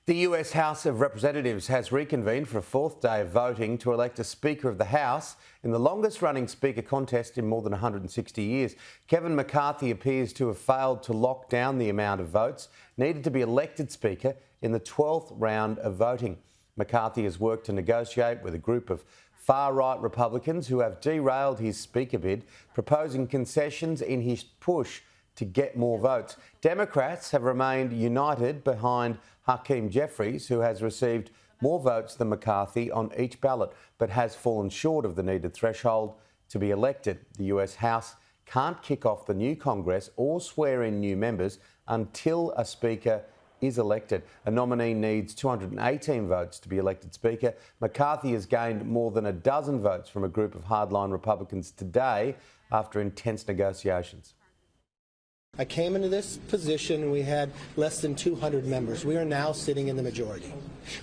The US House of Representatives has reconvened for a fourth day of voting to elect a Speaker of the House in the longest-running Speaker contest in more than 160 years. Kevin McCarthy appears to have failed to lock down the amount of votes needed to be elected Speaker in the 12th round of voting. McCarthy has worked to negotiate with a group of far-right Republicans who have derailed his Speaker bid, proposing concessions in his push to get more votes. Democrats have remained united behind Hakeem Jeffries, who has received more votes than McCarthy on each ballot, but has fallen short of the needed threshold to be elected. The US House can't kick off the new Congress or swear in new members until a Speaker is elected. A nominee needs 218 votes to be elected Speaker. McCarthy has gained more than a dozen votes from a group of hardline Republicans today after intense negotiations. I came into this position and we had less than 200 members. We are now sitting in the majority.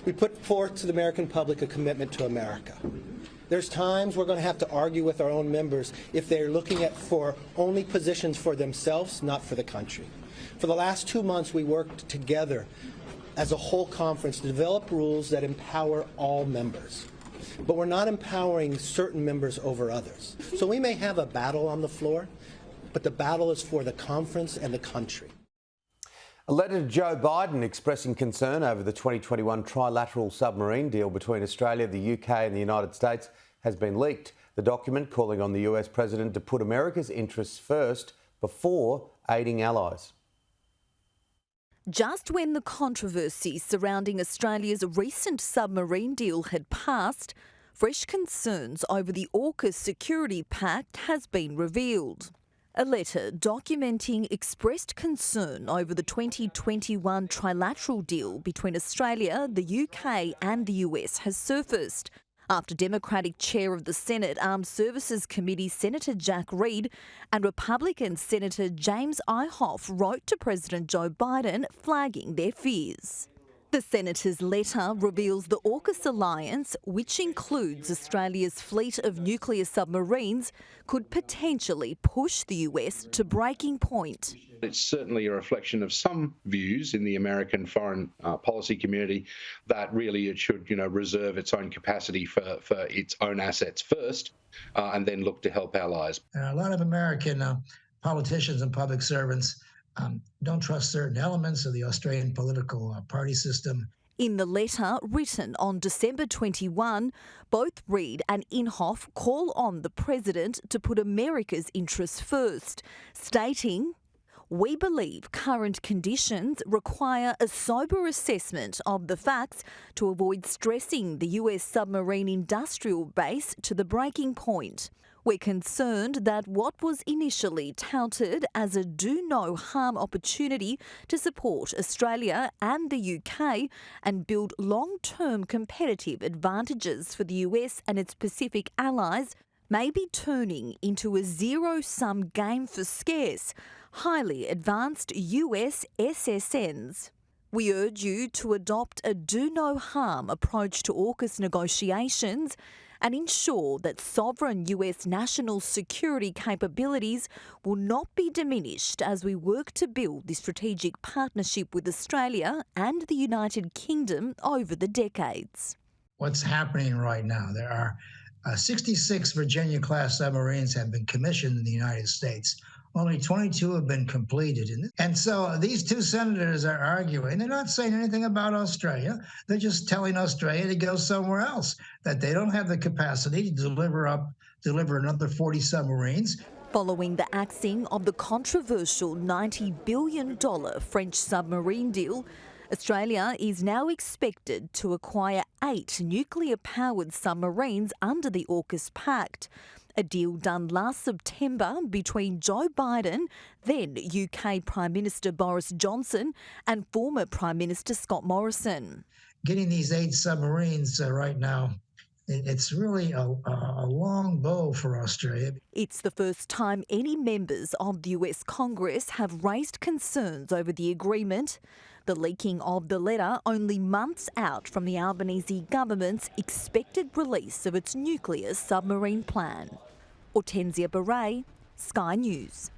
We put forth to the American public a commitment to America. There's times we're going to have to argue with our own members if they're looking at for only positions for themselves, not for the country. For the last 2 months, we worked together as a whole conference to develop rules that empower all members. But we're not empowering certain members over others. So we may have a battle on the floor, but the battle is for the conference and the country. A letter to Joe Biden expressing concern over the 2021 tri-lateral submarine deal between Australia, the UK and the United States has been leaked. The document calling on the US president to put America's interests first before aiding allies. Just when the controversy surrounding Australia's recent submarine deal had passed, fresh concerns over the AUKUS security pact has been revealed. A letter documenting expressed concern over the 2021 trilateral deal between Australia, the UK and the US has surfaced after Democratic Chair of the Senate Armed Services Committee Senator Jack Reed and Republican Senator James Inhofe wrote to President Joe Biden flagging their fears. The Senator's letter reveals the AUKUS alliance, which includes Australia's fleet of nuclear submarines, could potentially push the US to breaking point. It's certainly a reflection of some views in the American foreign policy community that really it should, reserve its own capacity for its own assets first and then look to help allies. A lot of American politicians and public servants don't trust certain elements of the Australian political party system. In the letter written on December 21, both Reid and Inhofe call on the President to put America's interests first, stating, "We believe current conditions require a sober assessment of the facts to avoid stressing the US submarine industrial base to the breaking point. We're concerned that what was initially touted as a do-no-harm opportunity to support Australia and the UK and build long-term competitive advantages for the US and its Pacific allies may be turning into a zero-sum game for scarce, highly advanced US SSNs. We urge you to adopt a do-no-harm approach to AUKUS negotiations and ensure that sovereign US national security capabilities will not be diminished as we work to build the strategic partnership with Australia and the United Kingdom over the decades." What's happening right now? There are 66 Virginia-class submarines have been commissioned in the United States. Only 22 have been completed. And so these two senators are arguing. They're not saying anything about Australia. They're just telling Australia to go somewhere else, that they don't have the capacity to deliver another 40 submarines. Following the axing of the controversial $90 billion French submarine deal, Australia is now expected to acquire 8 nuclear-powered submarines under the AUKUS Pact, a deal done last September between Joe Biden, then UK Prime Minister Boris Johnson, and former Prime Minister Scott Morrison. Getting these 8 submarines right now, it's really a long bow for Australia. It's the first time any members of the US Congress have raised concerns over the agreement. The leaking of the letter only months out from the Albanese government's expected release of its nuclear submarine plan. Hortensia Beret, Sky News.